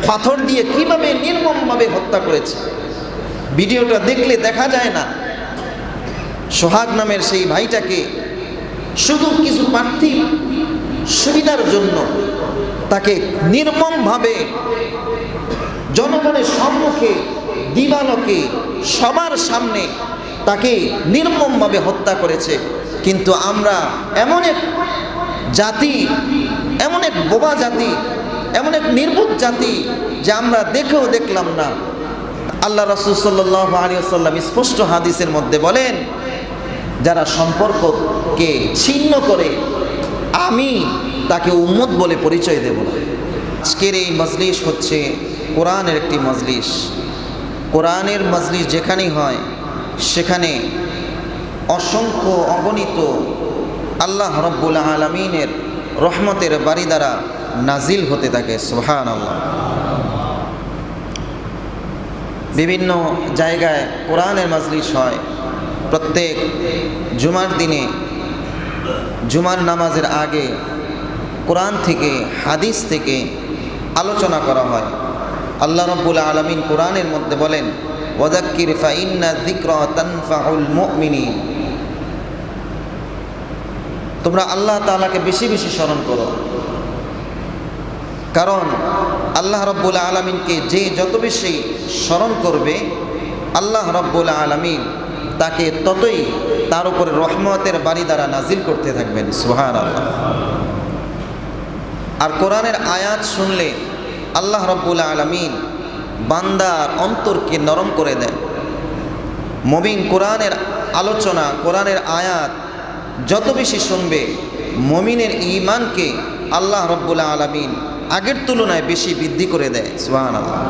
পাথর দিয়ে কিভাবে নির্মমভাবে হত্যা করেছে। ভিডিওটা দেখলে দেখা যায় না সোহাগ নামের সেই ভাইটাকে শুধু কিছু পার্থিব সুবিধার জন্য তাকে নির্মমভাবে জনগণের সম্মুখে দিবালোকে সবার সামনে তাকে নির্মমভাবে হত্যা করেছে। কিন্তু আমরা এমন এক জাতি, এমন এক বোবা জাতি, এমন এক নির্বোধ জাতি যে আমরা দেখেও দেখলাম না। আল্লাহ রাসূল সাল্লাল্লাহু আলাইহি ওয়াসাল্লাম স্পষ্ট হাদিসের মধ্যে বলেন, যারা সম্পর্ককে ছিন্ন করে আমি তাকে উম্মত বলে পরিচয় দেব না। আজকের এই মজলিস হচ্ছে কোরআনের একটি মজলিস। কোরআনের মজলিস যেখানেই হয় সেখানে অসংখ্য অগণিত আল্লাহ রব্বুল আলামিনের রহমতের বাড়ি দ্বারা নাজিল হতে থাকে। সুবহানাল্লাহ। বিভিন্ন জায়গায় কোরআনের মজলিস হয়। প্রত্যেক জুমার দিনে জুমার নামাজের আগে কোরআন থেকে হাদিস থেকে আলোচনা করা হয়। আল্লাহ রব্বুল আলামিন কোরআনের মধ্যে বলেন, ওয়াযাক্কির ফাইন্না যিকরা তানফাউল মুমিনিন। তোমরা আল্লাহ তাআলাকে বেশি বেশি স্মরণ করো, কারণ আল্লাহ রব্বুল আলামিনকে যে যত বেশি স্মরণ করবে আল্লাহ রব্বুল আলামিন তাকে ততই তার উপরে রহমতের বাড়ি দ্বারা নাজিল করতে থাকবেন। সুবহানাল্লাহ। আর কোরআনের আয়াত শুনলে আল্লাহ রব্বুল আলামিন বান্দার অন্তরকে নরম করে দেন। মুমিন কোরআনের আলোচনা, কোরআনের আয়াত যত বেশি শুনবে মুমিনের ঈমানকে আল্লাহ রব্বুল আলামিন আগের তুলনায় বেশি বৃদ্ধি করে দেয়। সুবহানাল্লাহ।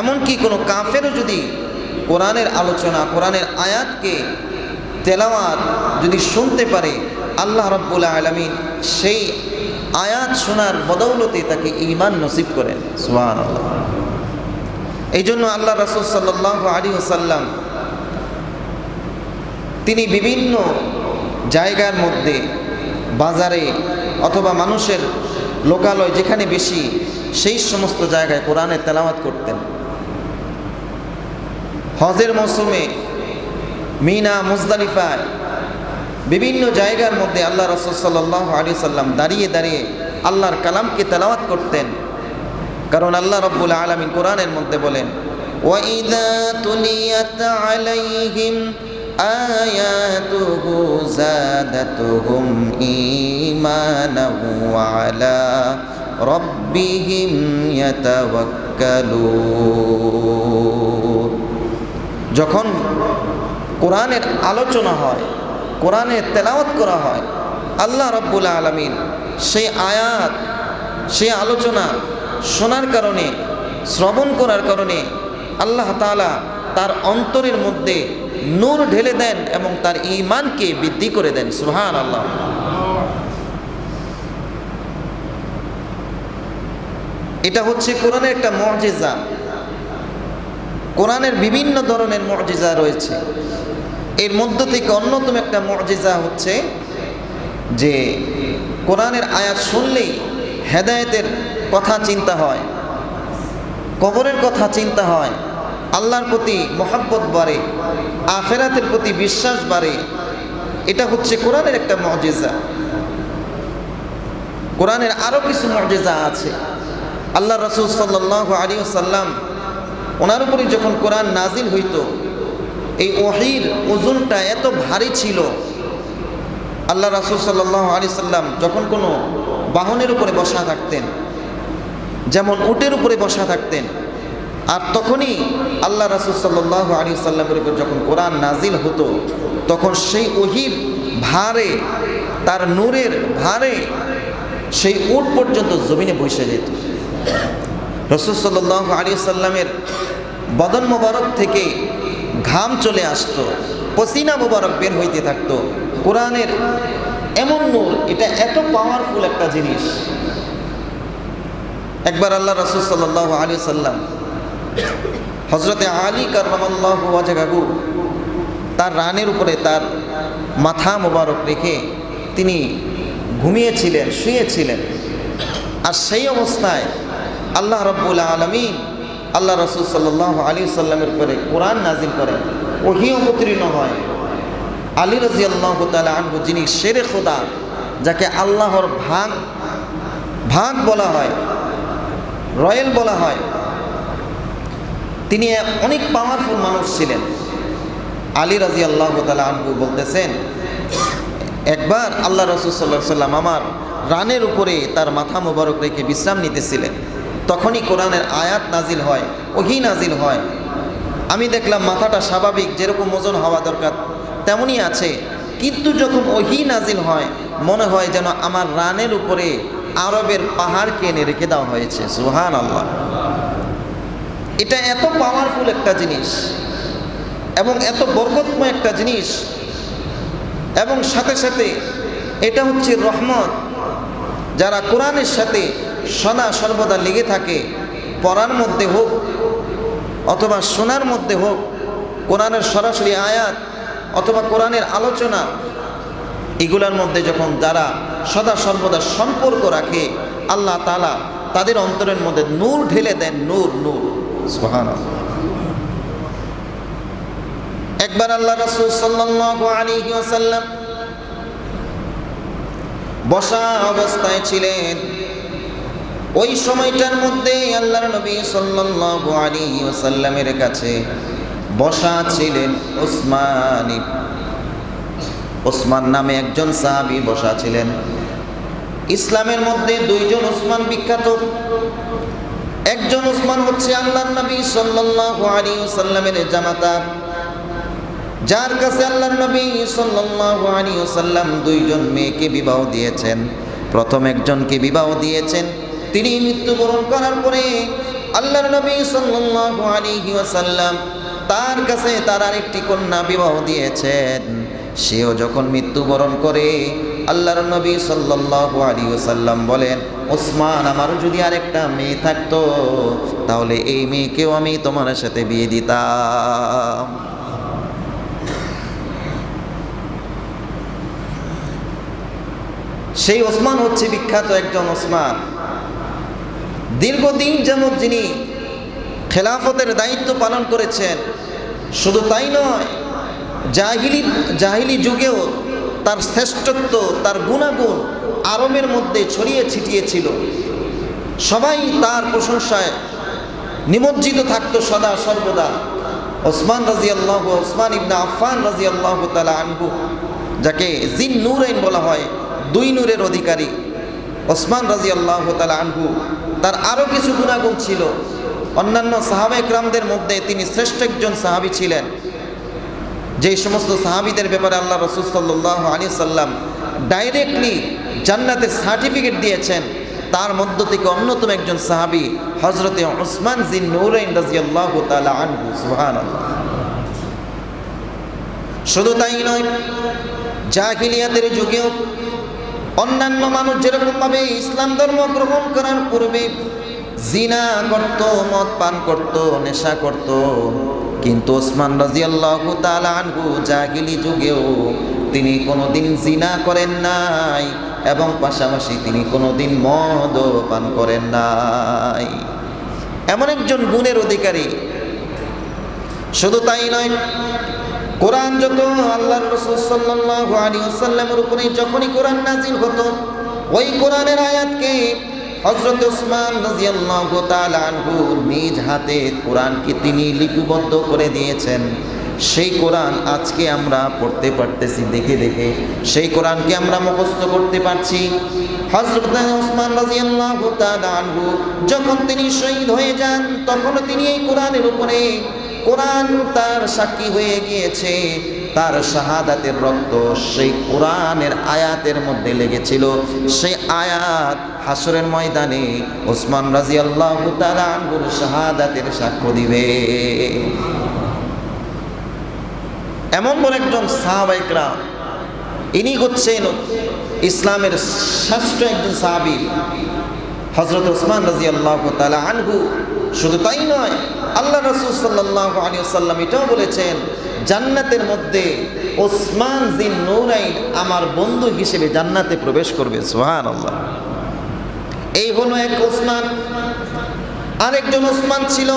এমনকি কোনো কাফেরও যদি কোরআনের আলোচনা, কোরআনের আয়াতকে তেলাওয়াত যদি শুনতে পারে, আল্লাহ রাব্বুল আলামিন সেই আয়াত শোনার বদৌলতে তাকে ঈমান নসিব করেন। সুবহানাল্লাহ। এই জন্য আল্লাহ রাসূল সাল্লাল্লাহু আলাইহি ওয়াসাল্লাম তিনি বিভিন্ন জায়গার মধ্যে, বাজারে অথবা মানুষের লোকালয় যেখানে বেশি, সেই সমস্ত জায়গায় কোরআনের তেলাওয়াত করতেন। হজের মৌসুমে মিনা, মুজদালিফায় বিভিন্ন জায়গার মধ্যে আল্লাহ রাসূল সাল্লাল্লাহু আলাইহি ওয়াসাল্লাম দাঁড়িয়ে দাঁড়িয়ে আল্লাহর কালামকে তেলাওয়াত করতেন। কারণ আল্লাহ রাব্বুল আলামিন কোরআনের মধ্যে বলেন, ওয়াইদা তুলিয়াত আলাইহিম আয়াতুহু যাদাতুহুম ঈমানাও ওয়া আলা রাব্বিহিম ইয়াতাওয়াক্কালুন। যখন কোরআনের আলোচনা হয়, কোরআনের তেলাওয়াত করা হয়, আল্লাহ রাব্বুল আলামিন সেই আয়াত, সেই আলোচনা শোনার কারণে, শ্রবণ করার কারণে আল্লাহ তাআলা তার অন্তরের মধ্যে নূর ঢেলে দেন এবং তার ঈমানকে বৃদ্ধি করে দেন। সুবহানাল্লাহ। এটা হচ্ছে কোরআনের একটা মুজিজা। কোরআনের বিভিন্ন ধরনের মুজিজা রয়েছে। এর মধ্য থেকে অন্যতম একটা মুজিজা হচ্ছে যে কোরআনের আয়াত শুনলেই হেদায়েতের কথা চিন্তা হয়, কবরের কথা চিন্তা হয়, আল্লাহর প্রতি মহব্বত বাড়ে, আখিরাতের প্রতি বিশ্বাস বাড়ে। এটা হচ্ছে কোরআনের একটা মুজিজা। কোরআনের আরও কিছু মুজিজা আছে। আল্লাহ রাসূল সাল্লাল্লাহু আলাইহি ওয়াসাল্লাম ওনার উপরে যখন কোরআন নাজিল হইত, এই ওহীর ওজনটা এত ভারী ছিল, আল্লাহ রাসূল সাল্লাল্লাহু আলাইহি ওয়াসাল্লাম যখন কোনো বাহনের উপরে বসা থাকতেন, যেমন উটের উপরে বসা থাকতেন, আর তখনই আল্লাহ রাসূল সাল্লাল্লাহু আলাইহি ওয়াসাল্লামের উপর যখন কোরআন নাজিল হতো, তখন সেই ওহীর ভারে, তার নূরের ভারে সেই উট পর্যন্ত জমিনে বসে যেত। রাসূল সাল্লাল্লাহু আলাইহি ওয়াসাল্লামের বদন মোবারক থেকে ঘাম চলে আসতো, পসিনা মোবারক বের হইতে থাকতো। কোরআনের এমন নূর, এটা এত পাওয়ারফুল একটা জিনিস। একবার আল্লাহ রাসূল সাল্লাল্লাহু আলাইহি ওয়াসাল্লাম হযরতে আলী কাররামাল্লাহু ওয়াজহাহু তার রানের উপরে তার মাথা মোবারক রেখে তিনি ঘুমিয়েছিলেন, শুয়েছিলেন। আর সেই অবস্থায় আল্লাহ রাব্বুল আলামিন আল্লাহ রাসূল সাল্লাল্লাহু আলাইহি ওয়াসাল্লামের উপরে কোরআন নাজিল করেন, ওহী অবতীর্ণ হয়। আলী রাদিয়াল্লাহু তাআলা আনহু, যিনি শেরে খোদা, যাকে আল্লাহর ভাগ বলা হয়, রয়েল বলা হয়, তিনি অনেক পাওয়ারফুল মানুষ ছিলেন। আলী রাদিয়াল্লাহু তাআলা আনহু বলতেছেন, একবার আল্লাহ রাসূল সাল্লাল্লাহু আলাইহি ওয়াসাল্লাম আমার রানের উপরে তার মাথা মোবারক রেখে বিশ্রাম নিতেছিলেন। তখনই কোরআনের আয়াত নাজিল হয়, ওহী নাজিল হয়। আমি দেখলাম মাথাটা স্বাভাবিক, যেরকম ওজন হওয়া দরকার তেমনই আছে, কিন্তু যখন ওহী নাজিল হয় মনে হয় যেন আমার রানের উপরে আরবের পাহাড়কে এনে রেখে দেওয়া হয়েছে। সুবহানাল্লাহ। এটা এত পাওয়ারফুল একটা জিনিস এবং এত বরকতময় একটা জিনিস, এবং সাথে সাথে এটা হচ্ছে রহমত। যারা কোরআনের সাথে সদা সর্বদা লেগে থাকে, পড়ার মধ্যে হোক অথবা শোনার মধ্যে হোক, কোরআনের সরাসরি আয়াত অথবা কোরআনের আলোচনা, এগুলোর মধ্যে যখন যারা সদা সর্বদা সম্পর্ক রাখে, আল্লাহ তাআলা তাদের অন্তরের মধ্যে নূর ঢেলে দেন। নূর নূর, সুবহানাল্লাহ। একবার আল্লাহ রাসূল সাল্লাল্লাহু আলাইহি ওয়াসাল্লাম বসা অবস্থায় ছিলেন। ওই সময়টার মধ্যে আল্লাহর নবী সাল্লাল্লাহু আলাইহি ওয়াসাল্লামের কাছে বসা ছিলেন ওসমান নামে একজন সাহাবী বসা ছিলেন। ইসলামের মধ্যে দুইজন ওসমান বিখ্যাত। একজন ওসমান হচ্ছে আল্লাহর নবী সাল্লাল্লাহু আলাইহি ওয়াসাল্লামের জামাতা, যার কাছে আল্লাহর নবী সাল্লাল্লাহু আলাইহি ওয়াসাল্লাম দুইজন মেয়েকে বিবাহ দিয়েছেন। প্রথম একজনকে বিবাহ দিয়েছেন, তিনি মৃত্যুবরণ করার পরে আল্লাহর নবী সাল্লাল্লাহু আলাইহি ওয়াসাল্লাম তার কাছে তার আরেকটি কন্যা বিবাহ দিয়েছেন। সেও যখন মৃত্যুবরণ করে আল্লাহর নবী সাল্লাল্লাহু আলাইহি ওয়াসাল্লাম বলেন, ওসমান, আমারও যদি আরেকটা মেয়ে থাকতো তাহলে এই মেয়েকেও আমি তোমার সাথে বিয়ে দিতাম। সেই ওসমান হচ্ছে বিখ্যাত একজন ওসমান। দীর্ঘদিন যাবৎ যিনি খেলাফতের দায়িত্ব পালন করেছেন। শুধু তাই নয়, জাহিলি যুগেও তার শ্রেষ্ঠত্ব, তার গুণাগুণ আরবের মধ্যে ছড়িয়ে ছিটিয়ে ছিল। সবাই তার প্রশংসায় নিমজ্জিত থাকতো সদা সর্বদা। ওসমান ইবনে আফফান রাদিয়াল্লাহু তাআলা আনহু, যাকে জিন নূরাইন বলা হয়, দুই নূরের অধিকারী ওসমান রাদিয়াল্লাহু তাআলা আনহু, তার আরও কিছু গুণাগুণ ছিল। অন্যান্য সাহাবায়ে কেরামদের মধ্যে তিনি শ্রেষ্ঠ একজন সাহাবী ছিলেন। যেই সমস্ত সাহাবীদের ব্যাপারে আল্লাহ রাসূল সাল্লাল্লাহু আলাইহি সাল্লাম ডাইরেক্টলি জান্নাতের সার্টিফিকেট দিয়েছেন, তার মধ্য থেকে অন্যতম একজন সাহাবী হযরতে ওসমান জিন নূরাইন রাদিয়াল্লাহু তাআলা আনহু। সুবহানাল্লাহ। শুধু তাই নয়, জাহিলিয়াতের যুগেও অন্যান্য মানুষ যেরকমভাবে ইসলাম ধর্ম গ্রহণ করার পূর্বে জিনা করত, মদ পান করত, নেশা করত, কিন্তু ওসমান রাদিয়াল্লাহু তাআলা আনহু জাহিলি যুগেও তিনি কোনোদিন জিনা করেন নাই এবং পাশাপাশি তিনি কোনোদিন মদও পান করেন নাই। এমন একজন গুণের অধিকারী। শুধু তাই নয়, কোরআন যত আল্লাহর রাসূল সাল্লাল্লাহু আলাইহি ওয়াসাল্লামের উপরে যখনই কোরআন নাজিল হতো, ওই কোরআনের আয়াতকে হযরত ওসমান রাদিয়াল্লাহু তাআলা আনহু নিজ হাতে কোরআনকে তিনি লিপিবদ্ধ করে দিয়েছেন। সেই কোরআন আজকে আমরা পড়তে পারতেছি দেখে দেখে, সেই কোরআনকে আমরা মুখস্থ করতে পারছি। হযরত ওসমান রাদিয়াল্লাহু তাআলা আনহু যখন তিনি শহীদ হয়ে যান, তখন তিনি এই কোরআনের উপরে, কোরআন তার সাক্ষী হয়ে গিয়েছে, তার শাহাদাতের রক্ত সেই কোরআনের আয়াতের মধ্যে লেগেছিল। সেই আয়াত হাসরের ময়দানে ওসমান রাদিয়াল্লাহু তাআলা আনহুর শাহাদাতের সাক্ষ্য দিবে। এমন বড় একজন সাহাবায়ে কেরাম, ইনি হচ্ছেন ইসলামের শ্রেষ্ঠ একজন সাহাবী হযরত ওসমান রাদিয়াল্লাহু তাআলা আনহু। শুধু তাই নয়, আল্লাহ রাসূল সাল্লাল্লাহু আলাইহি ওয়াসাল্লাম এটাও বলেছেন, জান্নাতের মধ্যে ওসমান জিন নূরাইন আমার বন্ধু হিসেবে জান্নাতে প্রবেশ করবে। সুবহানাল্লাহ। এই হলো এক ওসমান। আরেকজন ওসমান ছিল।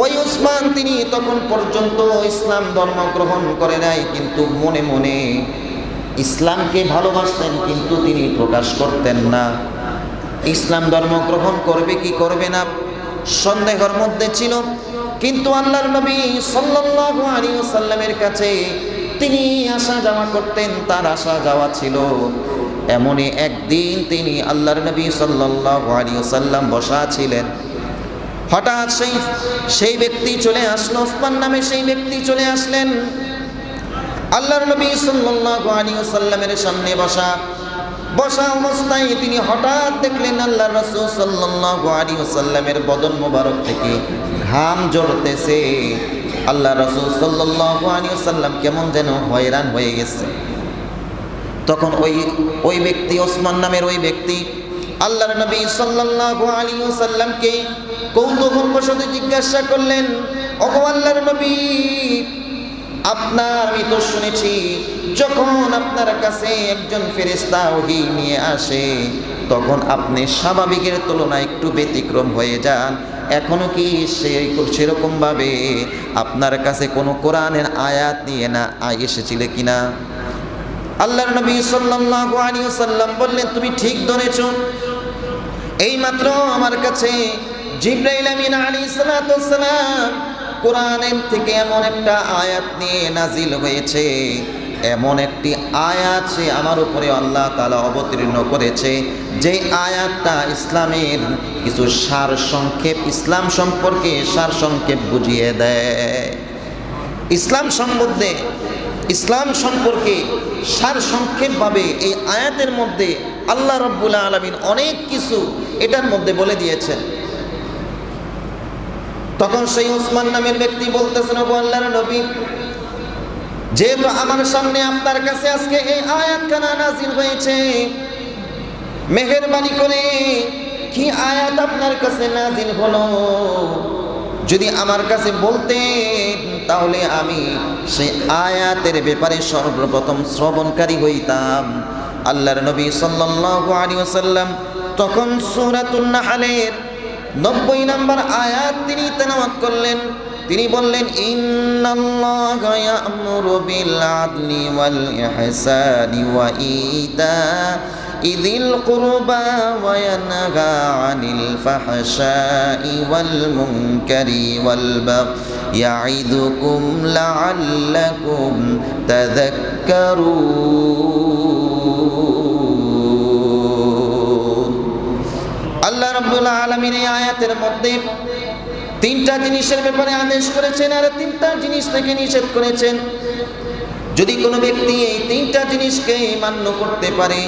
ওই ওসমান তিনি তখন পর্যন্ত ইসলাম ধর্ম গ্রহণ করে নাই, কিন্তু মনে মনে ইসলামকে ভালোবাসতেন, কিন্তু তিনি প্রকাশ করতেন না। ইসলাম ধর্ম গ্রহণ করবে কি করবে না সন্দেহের মধ্যে ছিল। কিন্তু আল্লাহর নবী সাল্লাল্লাহু আলাইহি ওয়াসাল্লামের কাছে তিনি আসা যাওয়া করতেন, তার আসা যাওয়া ছিল। এমনই একদিন তিনি আল্লাহর নবী সাল্লাল্লাহু আলাইহি ওয়াসাল্লাম বসা ছিলেন, হঠাৎ সেই ব্যক্তি চলে আসলো, ওসমান নামে সেই ব্যক্তি চলে আসলেন। আল্লাহর নবী সাল্লাল্লাহু আলাইহি ওয়াসাল্লামের সামনে বসা অবস্থায় তিনি হঠাৎ দেখলেন আল্লাহর রাসূল সাল্লাল্লাহু আলাইহি ওয়াসাল্লামের বদন মোবারক থেকে ঘাম ঝরতেছে। আল্লাহর রাসূল সাল্লাল্লাহু আলাইহি ওয়াসাল্লাম কেমন যেন হয়রান হয়ে গেছে। তখন ওই ব্যক্তি, ওসমান নামের ওই ব্যক্তি আল্লাহর নবী সাল্লাল্লাহু আলাইহি ওয়াসাল্লামকে কৌতূহলবশত জিজ্ঞাসা করলেন, ওগো আল্লাহর নবী, আমি তো শুনেছি যখন আপনার কাছে একজন ফেরেশতা ওহী নিয়ে আসে তখন আপনি স্বাভাবিকের তুলনায় একটু ব্যতিক্রম হয়ে যান। এখনো কি সেরকম ভাবে আপনার কাছে কোনো কোরআনের আয়াত নিয়ে এসেছিলে কিনা? আল্লাহর নবী সাল্লাল্লাহু আলাইহি ওয়াসাল্লাম বললেন, তুমি ঠিক ধরেছো। এইমাত্র আমার কাছে জিবরাইল আমিন আলাইহিস সালাতু ওয়াস সালাম কোরআনের থেকে এমন একটা আয়াত নিয়ে নাজিল হয়েছে, এমন একটি আয়াত সে আমার উপরে আল্লাহ তাআলা অবতীর্ণ করেছে, যে আয়াতটা ইসলামের কিছু সারসংক্ষেপ, ইসলাম সম্পর্কে সারসংক্ষেপ বুঝিয়ে দেয়। ইসলাম সম্পর্কে সারসংক্ষেপভাবে এই আয়াতের মধ্যে আল্লাহ রাব্বুল আলামিন অনেক কিছু এটার মধ্যে বলে দিয়েছেন। তখন সেই ওসমান নামের ব্যক্তি বলতেছেন, ওগো আল্লাহর নবী, যেহেতু আমার সামনে আপনার কাছে আজকে এই আয়াতখানা নাজিল হয়েছে, মেহেরবানি করে কি আয়াত আপনার কাছে নাজিল হলো যদি আমার কাছে বলতেন তাহলে আমি সেই আয়াতের ব্যাপারে সর্বপ্রথম শ্রবণকারী হইতাম। আল্লাহর নবী সাল্লাল্লাহু আলাইহি ওয়াসাল্লাম তখন সূরাতুন নাহলের 90 নম্বর আয়াত তিনি তেলাওয়াত করলেন। তিনি বললেন, ইন্নাল্লাহা ইয়া'মুরু বিল আদলি ওয়াল ইহসানি ওয়া ইতা'যিল কুরবা ওয়া ইয়ানহা আনিল ফাহশাই ওয়াল মুনকারি ওয়াল বাগই ইয়া'iদুকুম লা'আল্লাকুম তাযাক্কারুন। আল্লাহ রাব্বুল আলামিন এই আয়াতের মধ্যে 3টা জিনিসের ব্যাপারে আদেশ করেছেন আর 3টা জিনিস থেকে নিষেধ করেছেন। যদি কোনো ব্যক্তি এই 3টা জিনিসকে মান্য করতে পারে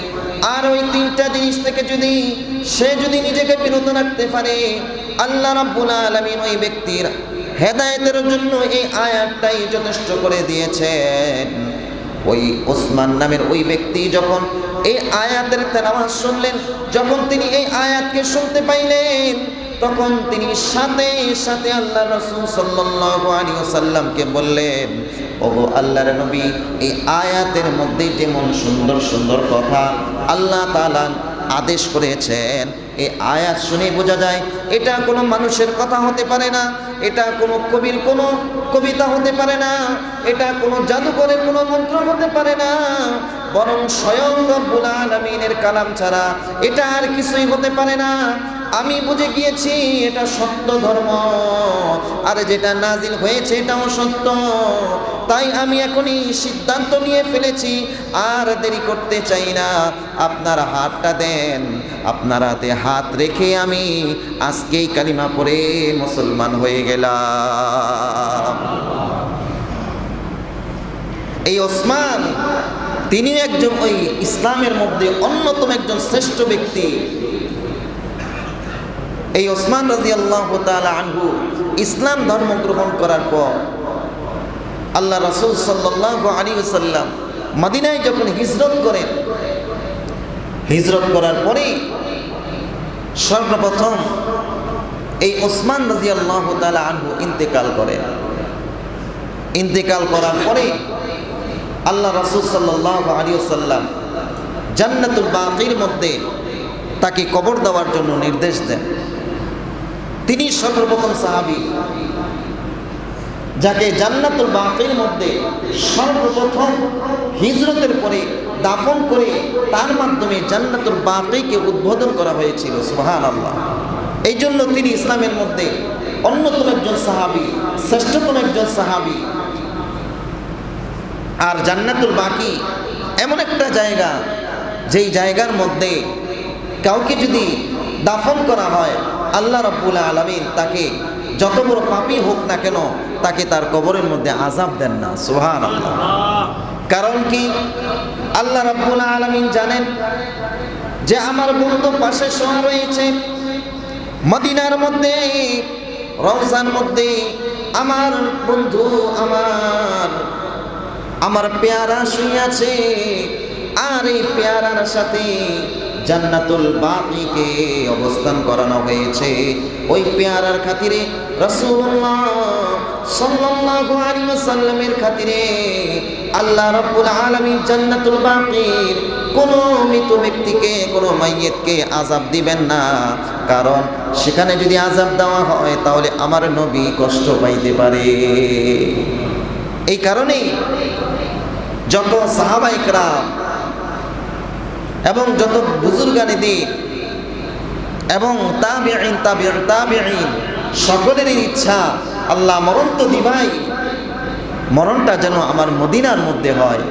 আর ওই 3টা জিনিস থেকে সে যদি নিজেকে বিরত রাখতে পারে, আল্লাহ রাব্বুল আলামিন ওই ব্যক্তির হেদায়েতের জন্য এই আয়াতটাই যথেষ্ট করে দিয়েছেন। ওই ওসমান নামের ওই ব্যক্তি যখন এই আয়াতের তেলাওয়াত শুনলেন, যখন তিনি এই আয়াতকে শুনতে পাইলেন, তখন তিনি সাথে সাথে আল্লাহ রাসূল সাল্লাল্লাহু আলাইহি ওয়াসাল্লামকে বললেন, ওগো আল্লাহর নবী, এই আয়াতের মধ্যে যেমন সুন্দর সুন্দর কথা আল্লাহ তাআলা আদেশ করেছেন, এই আয়াত শুনে বোঝা যায় এটা কোনো মানুষের কথা হতে পারে না, এটা কোনো কবির কোনো কবিতা হতে পারে না, এটা কোনো জাদুকরের কোনো মন্ত্র হতে পারে না, বরং স্বয়ং রব্বুল আলামিনের কালাম ছাড়া এটা আর কিছুই হতে পারে না। আমি বুঝে গিয়েছি এটা সত্য ধর্ম, আর যেটা নাজিল হয়েছে এটাও সত্য। তাই আমি এখনই সিদ্ধান্ত নিয়ে ফেলেছি, আর দেরি করতে চাই না। আপনার হাতটা দেন, আপনার হাতে হাত রেখে আমি আজকেই কালিমা পড়ে মুসলমান হয়ে গেলাম। এই ওসমান তিনি একজন ওই ইসলামের মধ্যে অন্যতম একজন শ্রেষ্ঠ ব্যক্তি। এই ওসমান রাদিয়াল্লাহু তাআলা আনহু ইসলাম ধর্ম গ্রহণ করার পর আল্লাহ রাসূল সাল্লাল্লাহু আলাইহি ওয়াসাল্লাম মদিনায় যখন হিজরত করেন, হিজরত করার পরে সর্বপ্রথম এই ওসমান রাদিয়াল্লাহু তাআলা আনহু ইন্তেকাল করেন। ইন্তেকাল করার পরে আল্লাহ রাসূল সাল্লাল্লাহু আলাইহি ওয়াসাল্লাম জান্নাতুল বাকির মধ্যে তাকে কবর দেওয়ার জন্য নির্দেশ দেন। তিনি সর্বপ্রথম সাহাবী যাকে জান্নাতুল বাকির মধ্যে সর্বপ্রথম হিজরতের পরে দাফন করে তার মাধ্যমে জান্নাতুল বাকিকে উদ্বোধন করা হয়েছিল। সুবহানাল্লাহ। এই জন্য তিনি ইসলামের মধ্যে অন্যতম একজন সাহাবী, শ্রেষ্ঠতম একজন সাহাবী। আর জান্নাতুল বাকি এমন একটা জায়গা, যেই জায়গার মধ্যে কাউকে যদি দাফন করা হয়, আল্লাহ রাব্বুল আলামিন তাকে যত বড় পাপী হোক না কেন তাকে তার কবরের মধ্যে আযাব দেন না। সুবহানাল্লাহ। কারণ কি? আল্লাহ রাব্বুল আলামিন জানেন যে আমার বন্ধু পাশে শোয়া রয়েছে, মদিনার মধ্যে রওজার মধ্যে আমার বন্ধু, আমার পেয়ারা শুয়ে আছে। আর এই পেয়ারার সাথে জান্নাতুল বাকিকে অবস্থান করানো হয়েছে। ওই পেয়ারার খাতিরে রাসূলুল্লাহ সাল্লাল্লাহু আলাইহি ওয়াসাল্লামের খাতিরে আল্লাহ রাব্বুল আলামিন জান্নাতুল বাকির কোনো মৃত ব্যক্তিকে, কোনো মাইয়িতকে আযাব দিবেন না। কারণ সেখানে যদি আযাব দেওয়া হয় তাহলে আমার নবী কষ্ট পাইতে পারে। এই কারণেই যত সাহাবায়ে কেরাম এবং যত বুজুর্গানে দিন এবং তাবিঈন সকলেরই ইচ্ছা, আল্লাহ মরণ তো দিবাই, মরণটা যেন আমার মদিনার মধ্যে হয়।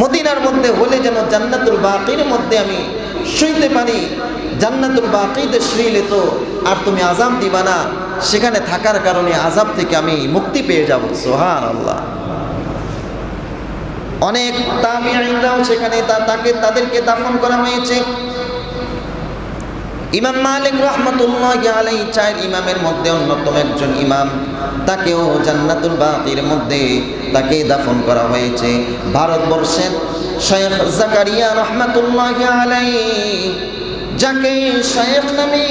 মদিনার মধ্যে হলে যেন জান্নাতুল বাকির মধ্যে আমি শুইতে পারি। জান্নাতুল বাকিতে শুইলে তো আর তুমি আযাব দিবা না, সেখানে থাকার কারণে আযাব থেকে আমি মুক্তি পেয়ে যাব। সুবহানাল্লাহ। অনেক তাবিঈনরাও সেখানে তাদেরকে দাফন করা হয়েছে। ইমাম মালিক রাহমাতুল্লাহি আলাইহি চার ইমামের মধ্যে অন্যতম একজন ইমাম, তাকেও জান্নাতুল বাকির মধ্যে তাকে দাফন করা হয়েছে। ভারতবর্ষের শাইখ জাকারিয়া রাহমাতুল্লাহি আলাইহি, যাকে শাইখ নামে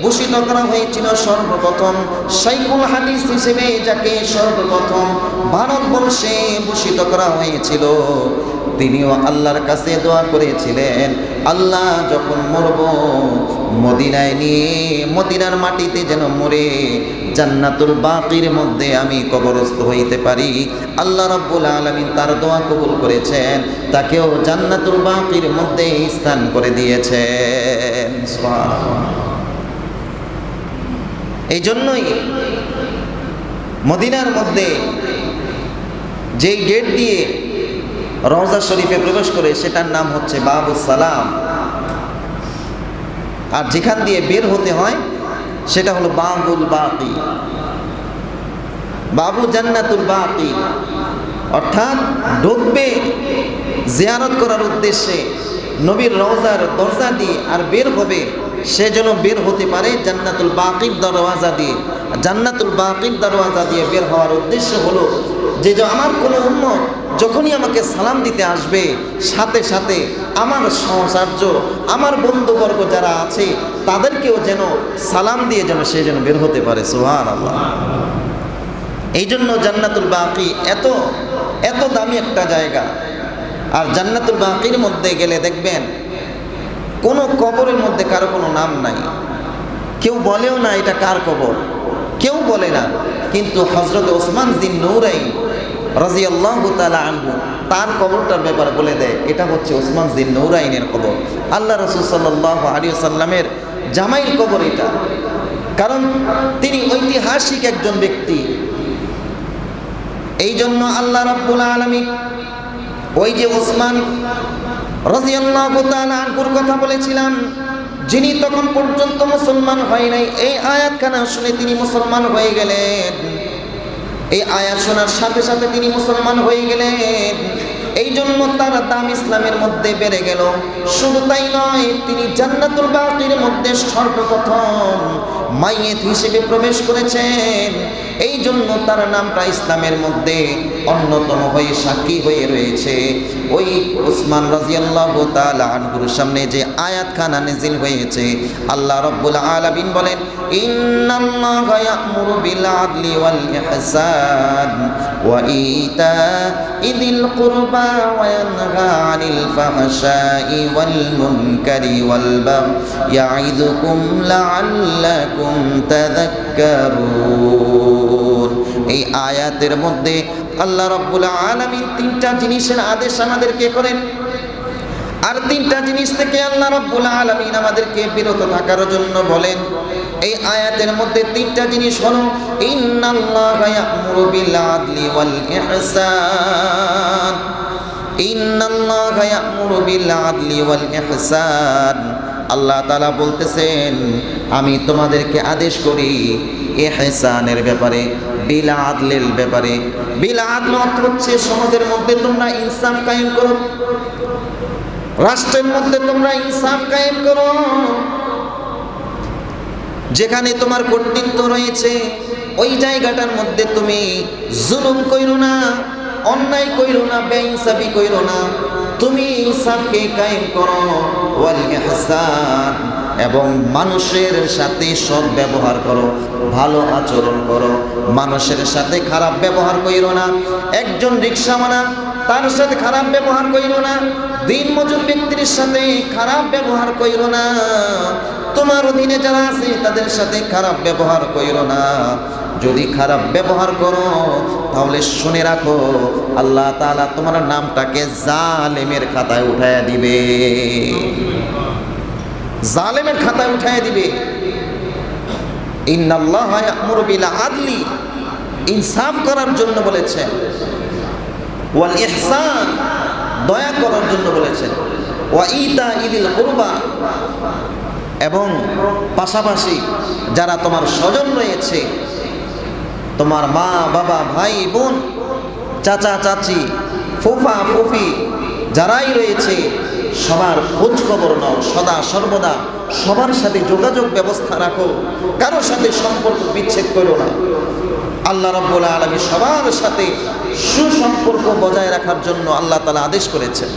ভূষিত করা হয়েছিল সর্বপ্রথম, শাইখুল হাদিস হিসেবে যাকে সর্বপ্রথম ভারতবর্ষে ভূষিত করা হয়েছিল, তিনিও আল্লাহর কাছে দোয়া করেছিলেন, আল্লাহ যখন মরব মদিনায় নিয়ে মদিনার মাটিতে যেন মরে জান্নাতুল বাকির মধ্যে আমি কবরস্থ হইতে পারি। আল্লাহ রাব্বুল আলামিন তার দোয়া কবুল করেছেন, তাকেও জান্নাতুল বাকির মধ্যে স্থান করে দিয়েছেন। সুবহানাল্লাহ। এই জন্যই মদিনার মধ্যে যেই গেট দিয়ে রওজা শরীফে প্রবেশ করে সেটার নাম হচ্ছে বাবুস সালাম, আর যেখান দিয়ে বের হতে হয় সেটা হলো বাবুল বাকি, বাবু জান্নাতুল বাকি। অর্থাৎ ঢুকবে জিয়ারত করার উদ্দেশ্যে নবীর রওজার দরজা দিয়ে, আর বের হবে সে যেন বের হতে পারে জান্নাতুল বাকির দরওয়াজা দিয়ে। জান্নাতুল বাকির দরওয়াজা দিয়ে বের হওয়ার উদ্দেশ্য হলো যে আমার কোনো উম্মত যখনই আমাকে সালাম দিতে আসবে, সাথে সাথে আমার সহচর্য, আমার বন্ধুবর্গ যারা আছে তাদেরকেও যেন সালাম দিয়ে যেন সে যেন বের হতে পারে। সুবহানাল্লাহ। এই জন্য জান্নাতুল বাকি এত এত দামি একটা জায়গা। আর জান্নাতুল বাকির মধ্যে গেলে দেখবেন কোনো কবরের মধ্যে কারো কোনো নাম নাই, কেউ বলেও না এটা কার কবর, কেউ বলে না। কিন্তু হযরত ওসমান যিন্নুরাইন রাদিয়াল্লাহু তাআলা আনহু তার কবরটার ব্যাপারে বলে দেয়, এটা হচ্ছে ওসমান যিন্নুরাইনের কবর। আল্লাহ রাসূল সাল্লাল্লাহু আলাইহি ওয়াসাল্লামের জামাইয়ের কবর এটা, কারণ তিনি ঐতিহাসিক একজন ব্যক্তি। এই জন্য আল্লাহ রাব্বুল আলামিন ওই যে ওসমান রাদিয়াল্লাহু তাআলা আনহুর কথা বলেছিলাম, যিনি তখন পর্যন্ত মুসলমান হয় নাই, এই আয়াতখানা শুনে তিনি মুসলমান হয়ে গেলেন। এই আয়াত শোনার সাথে সাথে তিনি মুসলমান হয়ে গেলেন। এই জন্য তার দাম ইসলামের মধ্যে বেড়ে গেল। শুধু তাই নয়, তিনি জান্নাতুল বাকির মধ্যে সর্বপ্রথম মাইয়েত হিসেবে প্রবেশ করেছেন। এই জন্য তার নামটা ইসলামের মধ্যে অন্যতম হয়ে সাক্ষী হয়ে রয়েছে। ওই উসমান রাদিয়াল্লাহু তাআলা আনহুর সামনে যে আয়াতখানা নাযিল হয়েছে, আল্লাহ রাব্বুল আলামিন বলেন, ইন্নাল্লাহা ইয়া'মুরু বিল আদলি ওয়াল ইহসান ওয়া ইতা'i যিল কুরবা ওয়া ইয়ানহা আনিল ফাহশাই ওয়াল মুনকারি ওয়াল বাগই ইয়া'iদুকুম লা'আল্লাকুম তাযাক্কারুন। এই আয়াতের মধ্যে আল্লাহ রাব্বুল আলামিন তিনটা জিনিসের আদেশ আমাদেরকে করেন, আর তিনটা জিনিস থেকে আল্লাহ রাব্বুল আলামিন আমাদেরকে বিরত থাকার জন্য বলেন। এই আয়াতের মধ্যে তিনটা জিনিস হলো, ইন্নাল্লাহা ইয়া'মুরু বিল আদলি ওয়াল ইহসান, ইন্নাল্লাহা ইয়া'মুরু বিল আদলি ওয়াল ইহসান। আল্লাহ তাআলা বলতেছেন, আমি তোমাদেরকে আদেশ করি ইহসানের ব্যাপারে, বিল আদলের ব্যাপারে। বিল আদল হচ্ছে সমাজের মধ্যে তোমরা ইনসাফ কায়েম করো, রাষ্ট্রের মধ্যে তোমরা ইনসাফ কায়েম করো। যেখানে তোমার কর্তৃত্ব রয়েছে ওই জায়গাটার মধ্যে তুমি জুলুম কইরো না, অন্যায় কইরো না, বেইনসাফি কইরো না, তুমি ইনসাফকে কায়েম করো। ওয়াল ইহসান, এবং মানুষের সাথে সৎ ব্যবহার করো, ভালো আচরণ করো, মানুষের সাথে খারাপ ব্যবহার কইরো না। একজন রিকশাওয়ালা, তার সাথে খারাপ ব্যবহার কইরো না। দিনমজুর ব্যক্তির সাথে খারাপ ব্যবহার কইরো না। তোমার অধীনে যারা আছে তাদের সাথে খারাপ ব্যবহার কইরো না। যদি খারাপ ব্যবহার করো তাহলে শুনে রাখো, আল্লাহ তাআলা তোমার নামটাকে জালেমের খাতায় উঠায়া দিবে, জালেমের খাতায় উঠায়া দিবে। ইন্নাল্লাহা ইয়া'মুরু বিল আদলি, ইনসাফ করার জন্য বলেছেন, ওয়াল ইহসান, দয়া করার জন্য বলেছেন, ওয়া ইতা'i যিল কুরবা, এবং পাশাপাশি যারা তোমার স্বজন রয়েছে, তোমার মা বাবা, ভাই বোন, চাচা চাচি, ফুফা ফুফি, যারাই রয়েছে সবার খোঁজ খবর নাও, সদা সর্বদা সবার সাথে যোগাযোগ ব্যবস্থা রাখো, কারোর সাথে সম্পর্ক বিচ্ছেদ করো না। আল্লাহ রাব্বুল আলামিন সবার সাথে সুসম্পর্ক বজায় রাখার জন্য আল্লাহ তাআলা আদেশ করেছেন।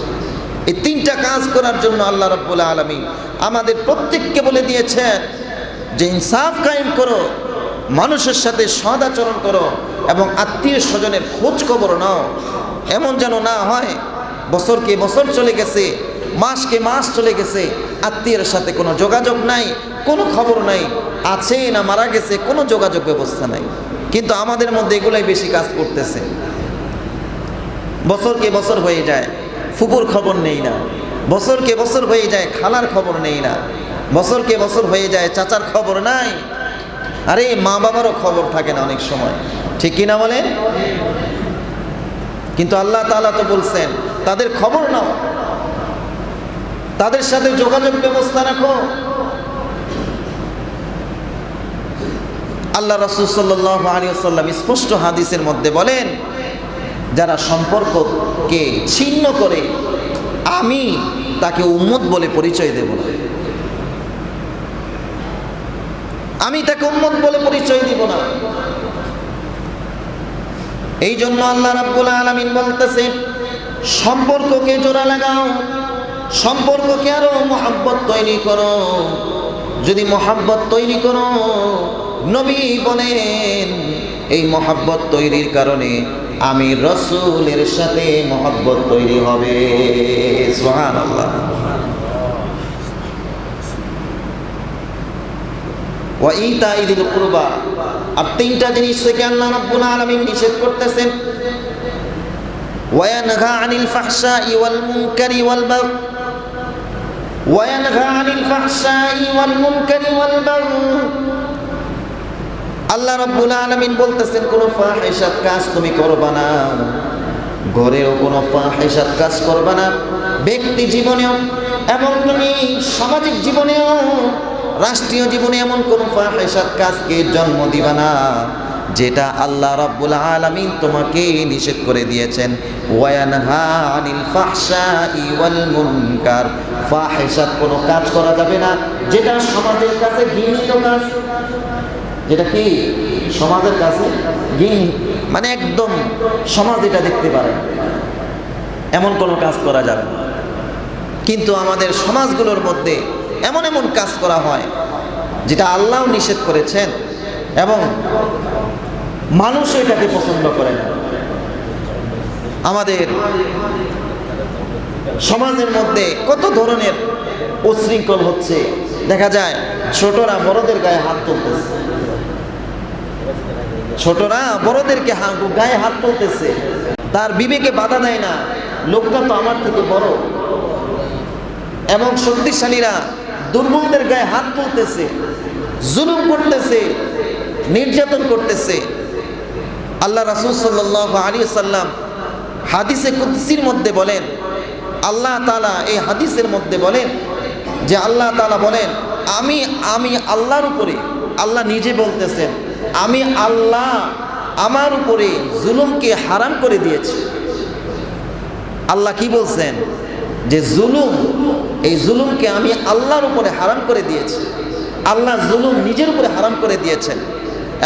এই তিনটা কাজ করার জন্য আল্লাহ রাব্বুল আলামিন আমাদের প্রত্যেককে বলে দিয়েছেন যে ইনসাফ কায়েম করো, মানুষের সাথে সৎ আচরণ করো, এবং আত্মীয় স্বজনের খোঁজ খবর নাও। এমন যেন না হয় বছরকে বছর চলে গেছে, মাসকে মাস চলে গেছে, আত্মীয়ের সাথে কোনো যোগাযোগ নাই, কোনো খবর নাই, আছে না মারা গেছে, কোনো যোগাযোগ ব্যবস্থা নাই। কিন্তু আমাদের মধ্যে এগুলাই বেশি কাজ করতেছে। বছরকে বছর হয়ে যায়, ফুপুর খবর নেই না, বছরকে বছর হয়ে যায়, খালার খবর নেই না, বছরকে বছর হয়ে যায়, চাচার খবর নাই। আরে মা বাবারও খবর থাকে না অনেক সময়, ঠিক কিনা বলেন? কিন্তু আল্লাহ তাআলা তো বলছেন তাদের খবর নাও, তাদের সাথে যোগাযোগ ব্যবস্থা রাখো। আল্লাহ রাসূল সাল্লাল্লাহু আলাইহি ওয়াসাল্লাম স্পষ্ট হাদিসের মধ্যে বলেন, যারা সম্পর্ককে ছিন্ন করে আমি তাকে উম্মত বলে পরিচয় দেব না, আমি তাকে উম্মত বলে পরিচয় দিব না। এই জন্য আল্লাহ রাব্বুল আলামিন বলতেছেন, সম্পর্ককে জোড়া লাগাও, সম্পর্ককে আরো মহব্বত তৈরি করো। যদি মহব্বত তৈরি করো, নবী বলেন এই মহব্বত তৈরির কারণে আমি রাসূলের সাথে মহব্বত তৈরি হবে। সুবহানাল্লাহ। ওয়া ইতা'i যিল কুরবা, আর তিনটা জিনিস থেকে আল্লাহ রাব্বুল আলামিন নিষেধ করতেছেন। ওয়া ইয়ানহা আনিল ফাহশাই ওয়াল মুনকারি ওয়াল বাগই, ওয়া ইয়ানহা আনিল ফাহশাই ওয়াল মুনকারি ওয়াল বাগই। আল্লাহ রাব্বুল আলামিন বলতেছেন কোনো ফাহিশাত কাজ তুমি করবা না, ঘরেও কোনো ফাহিশাত কাজ করবা না, ব্যক্তি জীবনেও এবং তুমি সামাজিক জীবনেও, রাষ্ট্রীয় জীবনে এমন কোন ফাহিশাত কাজকে জন্ম দিবা না যেটা আল্লাহ রাব্বুল আলামিন তোমাকে নিষেধ করে দিয়েছেন। ওয়ায়ানহা আনিল ফাহশাই ওয়াল মুনকার, ফাহিশাত কোনো কাজ করা যাবে না যেটা সমাজের কাছে ঘৃণিত কাজ, যেটা কি সমাজের কাছে মানে একদম সমাজ এটা দেখতে পারে এমন কোনো কাজ করা যাবে না। কিন্তু আমাদের সমাজগুলোর মধ্যে এমন এমন কাজ করা হয় যেটা আল্লাহ নিষেধ করেছেন এবং মানুষ এটাকে পছন্দ করে না। আমাদের সমাজের মধ্যে কত ধরনের উচ্ছৃঙ্খল হচ্ছে, দেখা যায় ছোটরা বড়দের গায়ে হাত তুলতেছে, ছোটরা বড়দেরকে গায়ে হাত তুলতেছে, তার বিবেকে বাধা দেয় না, লোকটা তো আমার থেকে বড়। এবং শক্তিশালীরা দুর্বলদের গায়ে হাত তুলতেছে, জুলুম করতেছে, নির্যাতন করতেছে। আল্লাহ রাসূল সাল্লাল্লাহু আলাইহি ওয়াসাল্লাম হাদিসে কুদসির মধ্যে বলেন, আল্লাহ তাআলা এই হাদিসের মধ্যে বলেন যে আল্লাহ তাআলা বলেন আমি আল্লাহর উপরে, আল্লাহ নিজে বলতেছেন আমি আল্লাহ আমার উপরে জুলুমকে হারাম করে দিয়েছি। আল্লাহ কি বলছেন যে জুলুম, এই জুলুমকে আমি আল্লাহর উপরে হারাম করে দিয়েছি। আল্লাহ জুলুম নিজের উপরে হারাম করে দিয়েছেন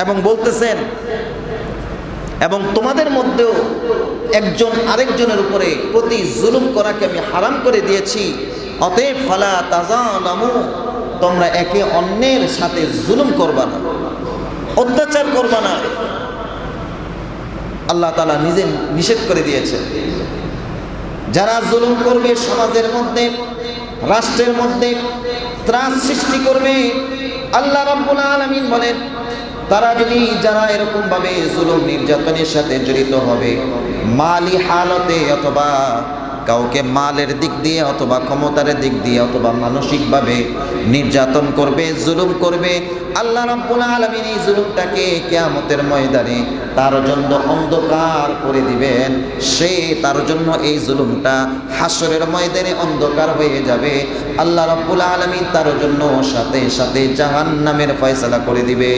এবং বলতেছেন এবং তোমাদের মধ্যেও একজন আরেকজনের উপরে প্রতি জুলুম করাকে আমি হারাম করে দিয়েছি। অতএব ফালা তাযালামু, তোমরা একে অন্যের সাথে জুলুম করবা না, অত্যাচার করবা না। আল্লাহ তাআলা নিজে নিষেধ করে দিয়েছে। যারা জুলুম করবে সমাজের মধ্যে, রাষ্ট্রের মধ্যে ত্রাস সৃষ্টি করবে, আল্লাহ রাব্বুল আলামিন বলেন তারা যদি যারা এরকম ভাবে জুলুম নির্যাতনের সাথে জড়িত হবে, মালি হালতে অথবা কাউকে মালের দিক দিয়ে অথবা ক্ষমতার দিক দিয়ে অথবা মানসিকভাবে নির্যাতন করবে, জুলুম করবে, আল্লাহ রাব্বুল আলামিন এই জুলুমটাকে কিয়ামতের ময়দানে তার জন্য অন্ধকার করে দিবেন। সে তার জন্য এই জুলুমটা হাসরের ময়দানে অন্ধকার হয়ে যাবে। আল্লাহ রাব্বুল আলামিন তার জন্য সাথে সাথে জাহান্নামের ফয়সালা করে দিবে।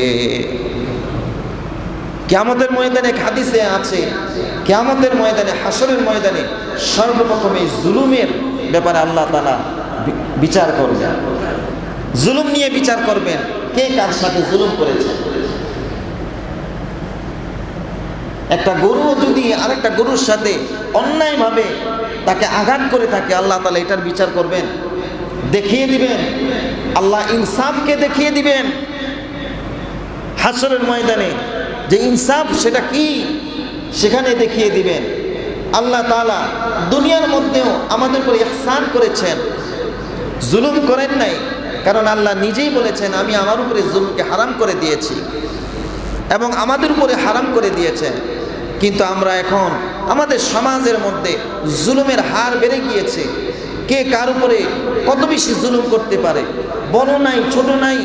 কিয়ামতের ময়দানে হাদিসে আছে, কিয়ামতের ময়দানে হাসরের ময়দানে সর্বপ্রথম এই জুলুমের ব্যাপারে আল্লাহ তাআলা বিচার করবেন, জুলুম নিয়ে বিচার করবেন, কে কার সাথে জুলুম করেছে। একটা গরু যদি আরেকটা গরুর সাথে অন্যায়ভাবে তাকে আঘাত করে থাকে, আল্লাহ তাআলা এটার বিচার করবেন, দেখিয়ে দিবেন, আল্লাহ ইনসাফকে দেখিয়ে দিবেন হাসরের ময়দানে, যে ইনসাফ সেটা কি সেখানে দেখিয়ে দিবেন। আল্লাহ তাআলা দুনিয়ার মধ্যেও আমাদের উপর ইহসান করেছেন, জুলুম করেন নাই, কারণ আল্লাহ নিজেই বলেছেন আমি আমার উপরে জুলুমকে হারাম করে দিয়েছি এবং আমাদের উপরে হারাম করে দিয়েছেন। কিন্তু আমরা এখন আমাদের সমাজের মধ্যে জুলুমের হার বেড়ে গিয়েছে। কে কার উপরে কত বেশি জুলুম করতে পারে, বড় নাই ছোট নাই,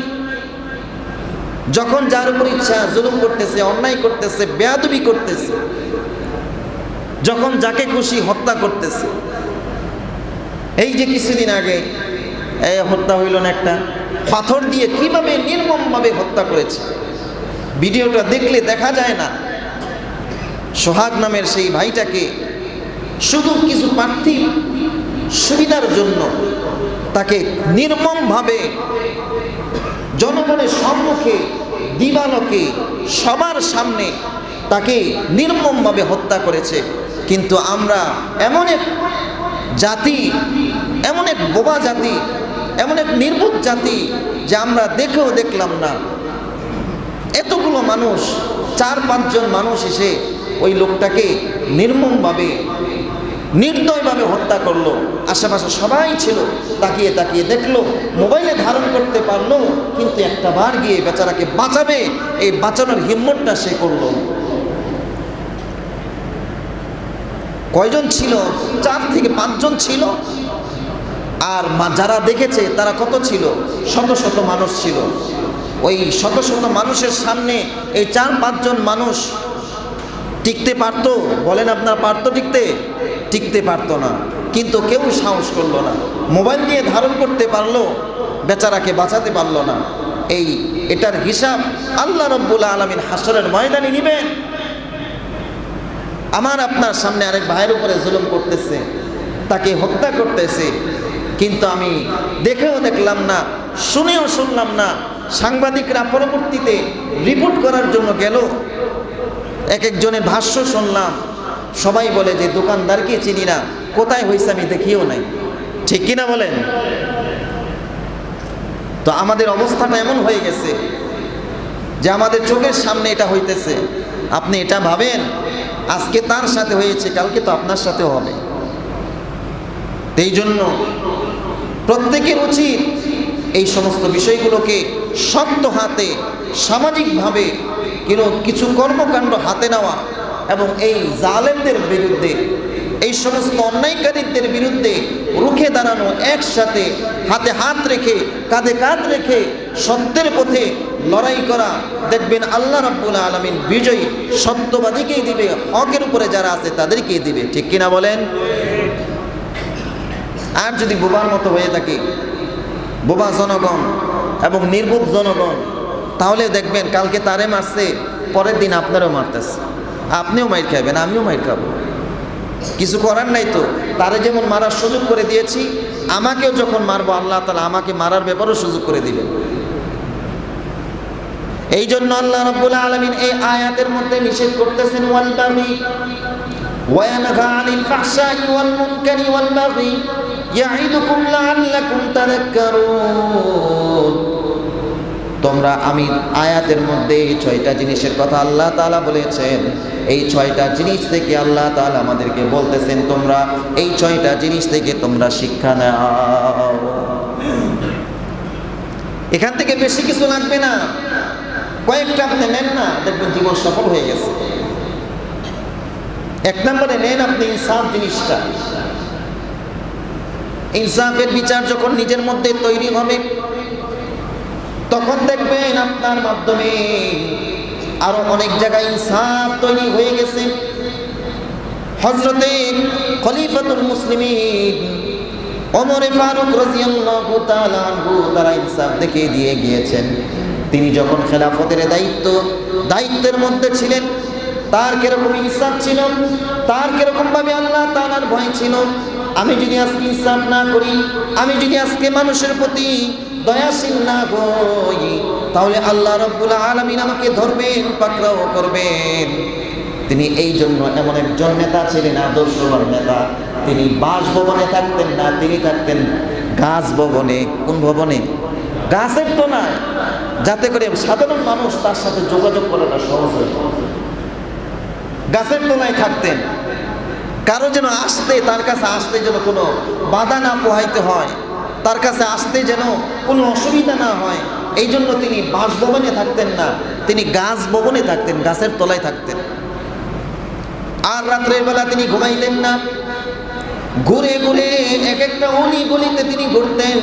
যখন যার উপর ইচ্ছা জুলুম করতেছে, অন্যায় করতেছে, বেয়াদবি করতেছে, যখন যাকে খুশি হত্যা করতেছে। এই যে কিছুদিন আগে হত্যা হইল না, একটা পাথর দিয়ে কিভাবে নির্মমভাবে হত্যা করেছে, ভিডিওটা দেখলে দেখা যায় না। সোহাগ নামের সেই ভাইটাকে শুধু কিছু পার্থিব সুবিধার জন্য তাকে নির্মমভাবে জনগণের সম্মুখে দিবালোকে সবার সামনে তাকে নির্মমভাবে হত্যা করেছে। কিন্তু আমরা এমন এক জাতি, এমন এক বোবা জাতি, এমন এক নির্বোধ জাতি যে আমরা দেখেও দেখলাম না। এতগুলো মানুষ, 4-5 জন মানুষ এসে ওই লোকটাকে নির্মমভাবে নির্দয়ভাবে হত্যা করলো। আশেপাশে সবাই ছিল, তাকিয়ে তাকিয়ে দেখলো, মোবাইলে ধারণ করতে পারলো, কিন্তু একটা বার গিয়ে বেচারাকে বাঁচাবে, এই বাঁচানোর হিম্মতটা সে করলো। কয়জন ছিল? 4 থেকে 5 জন ছিল। আর যারা দেখেছে তারা কত ছিল? শত শত মানুষ ছিল। ওই শত শত মানুষের সামনে এই 4-5 জন মানুষ টিকতে পারতো? বলেন আপনারা, পারতো টিকতে? টিকতে পারতো না। কিন্তু কেউ সাহস করলো না, মোবাইল দিয়ে ধারণ করতে পারলো, বেচারাকে বাঁচাতে পারলো না। এটার হিসাব আল্লাহ রাব্বুল আলামিন হাসরের ময়দানে নেবেন। আমার আপনার সামনে আরেক ভাইয়ের উপরে জুলুম করতেছে, তাকে হত্যা করতেছে, কিন্তু আমি দেখেও দেখলাম না, শুনেও শুনলাম না, সাংবাদিকরা পরবর্তীতে রিপোর্ট করার জন্য গেল, এক একজনের ভাষ্য শুনলাম, সবাই বলে যে দোকানদারকে চিনি না, কোথায় হয়েছে আমি দেখিও নাই। ঠিক কিনা বলেন? তো আমাদের অবস্থাটা এমন হয়ে গেছে যে আমাদের চোখের সামনে এটা হইতেছে। আপনি এটা ভাবেন আজকে তার সাথে হয়েছে, কালকে তো আপনার সাথেও হবে। এই জন্য প্রত্যেকের উচিত এই সমস্ত বিষয়গুলোকে শক্ত হাতে সামাজিকভাবে কিছু কর্মকাণ্ড হাতে নেওয়া এবং এই জালেমদের বিরুদ্ধে, এই সমস্ত অন্যায়কারীদের বিরুদ্ধে রুখে দাঁড়ানো, একসাথে হাতে হাত রেখে কাঁধে কাঁধ রেখে সত্যের পথে লড়াই করা। দেখবেন আল্লাহ রাব্বুল আলামিন বিজয়ী সত্যবাদীকেই দিবে, হকের উপরে যারা আছে তাদেরকেই দিবে। ঠিক কিনা বলেন? আর যদি বোবার মতো হয়ে থাকে, বোবা জনগণ এবং নির্বোধ জনগণ, তাহলে দেখবেন কালকে তারে মারছে, পরের দিন আপনারও মারতেছে, আপনিও মাইর খাবেন, আমিও মাইর খাবো। কিছু করার নাই তো। তারে যেমন মারার সুযোগ করে দিয়েছি, আমাকেও যখন মারবো আল্লাহ তাআলা আমাকে মারার ব্যাপারেও সুযোগ করে দিবেন। এই জন্য আল্লাহ রাব্বুল আলামিন এই আয়াতের মধ্যে নিষেধ করতেছেন, ওয়াল বাগি ওয়া ইয়ানহা আনিল ফাহশাই ওয়াল মুনকারি ওয়াল বাগি ইয়াইদুকুম লাআল্লাকুম তাযাক্কারুন। তোমরা, আমি আয়াতের মধ্যে এই 6টা জিনিসের কথা আল্লাহ তাআলা বলেছেন। এই 6টা জিনিস থেকে আল্লাহ তাআলা আমাদেরকে বলতেছেন তোমরা এই 6টা জিনিস থেকে তোমরা শিক্ষা নাও। এখান থেকে বেশি কিছু লাগবে না, কয়েকটা আপনি নেন না, দেখবেন জীবন সফল হয়ে গেছে। 1 নম্বরে নেন আপনি ইনসাফ জিনিসটা। ইনসাফের বিচার যখন নিজের মধ্যে তৈরি হবে, তখন দেখবেন আপনার মাধ্যমে আরো অনেক জায়গায় ইনসাফ তৈরি হয়ে গেছে। হযরতে খলিফাতুল মুসলিমিন ওমর ফারুক রাদিয়াল্লাহু তাআলা আনহু তারা ইনসাফ দেখিয়ে দিয়ে গিয়েছেন। তিনি যখন খেলাফতের দায়িত্বের মধ্যে ছিলেন, তার কিরকম ইনসাফ ছিল, তার কিরকম ভাবে আল্লাহ তাআলার ভয় ছিল। আমি যদি আজকে ইনসাফ না করি, আমি যদি আজকে মানুষের প্রতি দয়াশীল না হই, তাহলে আল্লাহ রাব্বুল আলামিন আমাকে ধরবেন, পাকড়াও করবেন। তিনি এই জন্য এমন একজন নেতা ছিলেন, আদর্শবান নেতা। তিনি বাসভবনে থাকতেন না, তিনি থাকতেন গাছ ভবনে। কোন ভবনে? গাছের তলায়, যাতে করে সাধারণ মানুষ তার সাথে যোগাযোগ করাটা সহজ হয়। গাছের তলায় থাকতেন, কারো যেন আসতে, তার কাছে আসতে যেন কোনো বাধা না পোহাইতে হয়, তার কাছে আসতে যেন কোনো অসুবিধা না হয়। এই জন্য তিনি বাসভবনে থাকতেন না, তিনি গাছ ভবনে থাকতেন, গাছের তলায় থাকতেন। আর রাত্রের বেলা তিনি ঘুমাইতেন না, ঘুরে ঘুরে এক একটা অলি গলিতে তিনি ঘুরতেন,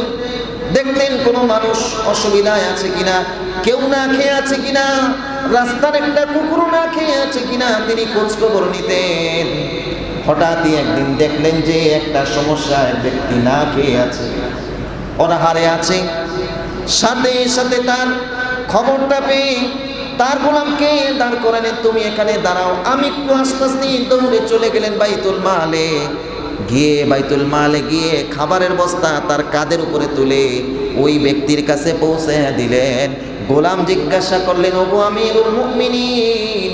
দেখতেন কোনো মানুষ অসুবিধায় আছে কিনা, কেউ না খেয়ে আছে কিনা, রাস্তার একটা কুকুর না খেয়ে আছে কিনা, তিনি খোঁজ খবর নিতেন। হঠাৎই একদিন দেখলেন যে একটা সমস্যায় ব্যক্তি না খেয়ে আছে, অনাহারে আছে। সাথে সাথে তার খবরটা পেয়ে তার গোলামকে দাঁড় করালেন, তুমি এখানে দাঁড়াও, আমি একটু আস্তে আস্তে দৌড়ে চলে গেলেন বাইতুল মালে। বাইতুল মালে গিয়ে খাবারের বস্তা তার কাঁধের উপরে তুলে ওই ব্যক্তির কাছে পৌঁছে দিলেন। গোলাম জিজ্ঞাসা করলেন, ওগো আমিরুল মুমিনিন,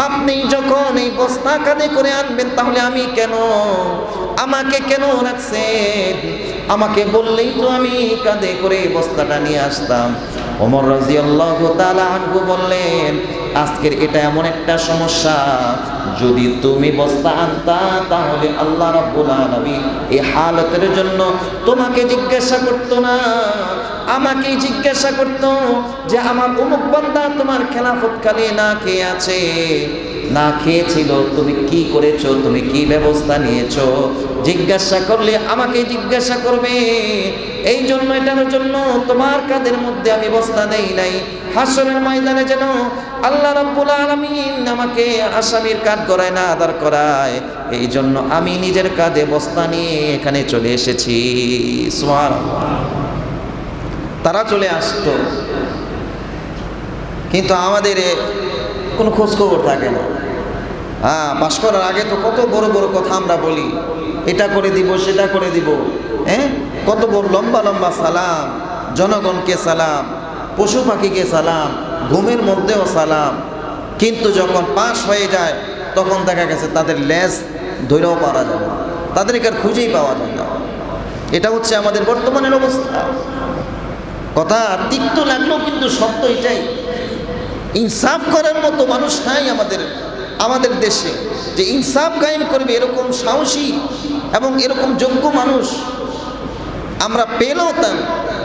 আপনি যখন এই বস্তা কাঁধে করে আনবেন, তাহলে আমি কেন, আমাকে কেন রাখছেন? আমাকে বললেই তো আমি কাঁধে করে বস্তাটা নিয়ে আসতাম। ওমর রাদিয়াল্লাহু তাআলা আনহু বললেন, আজকের এটা এমন একটা সমস্যা, যদি তুমি বস্তা আনতা তাহলে আল্লাহ রাব্বুল আলামিন এই হালতের জন্য তোমাকে জিজ্ঞাসা করতো না, আমাকেই জিজ্ঞাসা করতো যে আমার অমুক বান্দা তোমার খেলাফতকালে না খেয়ে আছে, না খেয়েছিল, তুমি কি করেছো, তুমি কি ব্যবস্থা নিয়েছো, জিজ্ঞাসা করলে আমাকে জিজ্ঞাসা করবে। এই জন্য এটার জন্য তোমার কাঁধের মধ্যে আমি বস্তা দেই নাই, হাসরের ময়দানে যেন আল্লাহ রাব্বুল আলামিন আমাকে আসামির কাঠ গড়ায় না আদার করায়। এই জন্য আমি নিজের কাঁধে বস্তা নিয়ে এখানে চলে এসেছি। সুবহানাল্লাহ। তারা চলে আসতো, কিন্তু আমাদের কোনো খোঁজখবর থাকে না। পাশ করার আগে তো কত বড় বড় কথা আমরা বলি, এটা করে দিব, সেটা করে দিব, কত বড় লম্বা লম্বা সালাম, জনগণকে সালাম, পশু পাখিকে সালাম, ঘুমের মধ্যেও সালাম। কিন্তু যখন পাশ হয়ে যায় তখন দেখা গেছে তাদের লেজ ধরেও পাওয়া যায় না, তাদেরকে আর খুঁজেই পাওয়া যায় না। এটা হচ্ছে আমাদের বর্তমানের অবস্থা। কথা তিক্ত লাগলেও কিন্তু সত্য এটাই। ইনসাফ করার মতো মানুষ নাই আমাদের দেশে, যে ইনসাফ কায়েম করবে এরকম সাহসী এবং এরকম যোগ্য মানুষ আমরা পেলেও